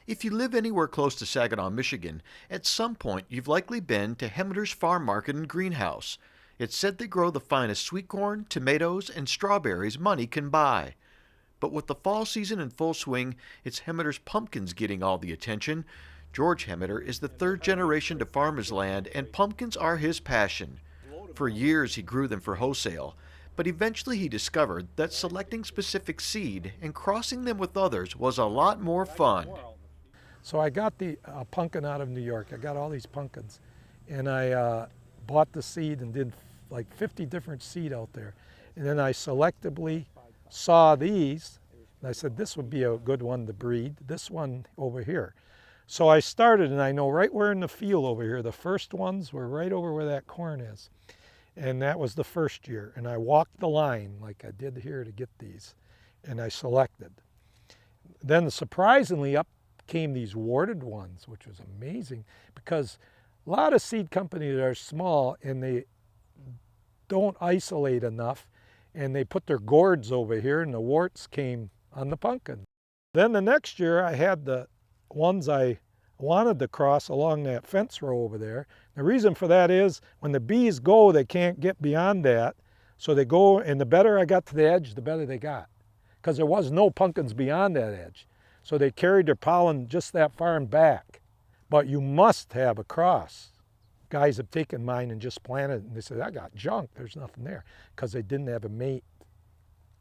If you live anywhere close to Saginaw, Michigan, at some point you've likely been to Hemmeter's Farm Market and Greenhouse. It's said they grow the finest sweet corn, tomatoes, and strawberries money can buy. But with the fall season in full swing, it's Hemmeter's pumpkins getting all the attention. George Hemmeter is the third generation to farm his land, and pumpkins are his passion. For years he grew them for wholesale, but eventually he discovered that selecting specific seed and crossing them with others was a lot more fun. So I got the pumpkin out of New York. I got all these pumpkins, and I bought the seed and did like 50 different seed out there. And then I selectively saw these, and I said, this would be a good one to breed, this one over here. So I started, and I know right where in the field over here, the first ones were right over where that corn is. And that was the first year. And I walked the line like I did here to get these, and I selected. Then surprisingly up came these warded ones, which was amazing, because a lot of seed companies are small and they don't isolate enough, and they put their gourds over here and the warts came on the pumpkin. Then the next year I had the ones I wanted to cross along that fence row over there. The reason for that is when the bees go, they can't get beyond that, so they go, and the better I got to the edge, the better they got, because there was no pumpkins beyond that edge. So they carried their pollen just that far and back. But you must have a cross. Guys have taken mine and just planted it, and they said, I got junk, there's nothing there, because they didn't have a mate,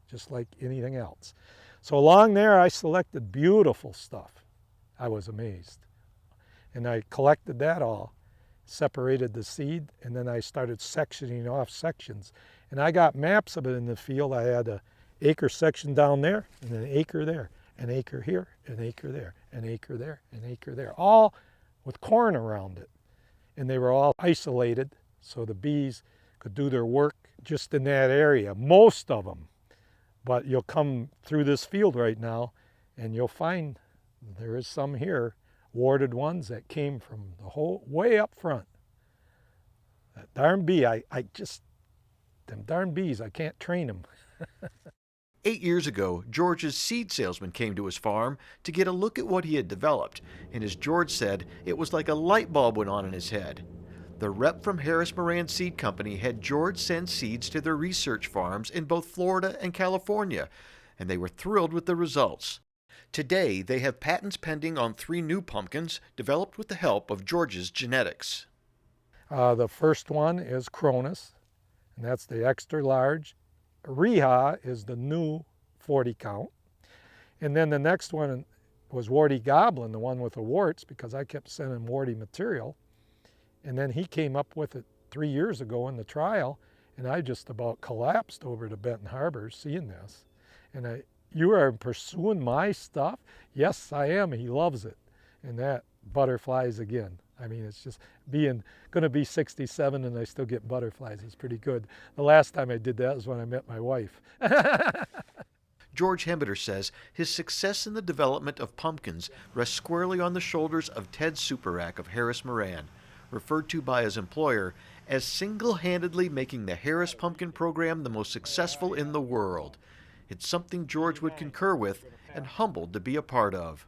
just like anything else. So along there I selected beautiful stuff. I was amazed. And I collected that all, separated the seed, and then I started sectioning off sections. And I got maps of it in the field. I had an acre section down there, and an acre there, an acre here, an acre there, an acre there, an acre there, all with corn around it. And they were all isolated so the bees could do their work just in that area, most of them. But you'll come through this field right now and you'll find there is some here, warded ones that came from the whole way up front. That darn bee, them darn bees, I can't train them. 8 years ago, George's seed salesman came to his farm to get a look at what he had developed, and as George said, it was like a light bulb went on in his head. The rep from Harris Moran Seed Company had George send seeds to their research farms in both Florida and California, and they were thrilled with the results. Today, they have patents pending on 3 new pumpkins developed with the help of George's genetics. The first one is Cronus, and that's the extra large. Reha is the new 40 count. And then the next one was Warty Goblin, the one with the warts, because I kept sending warty material. And then he came up with it 3 years ago in the trial, and I just about collapsed over to Benton Harbor seeing this. And you are pursuing my stuff? Yes, I am. He loves it. And that butterflies again. I mean, it's just going to be 67 and I still get butterflies. It's pretty good. The last time I did that was when I met my wife. George Hemmeter says his success in the development of pumpkins rests squarely on the shoulders of Ted Superack of Harris Moran, referred to by his employer as single-handedly making the Harris Pumpkin Program the most successful in the world. It's something George would concur with and humbled to be a part of.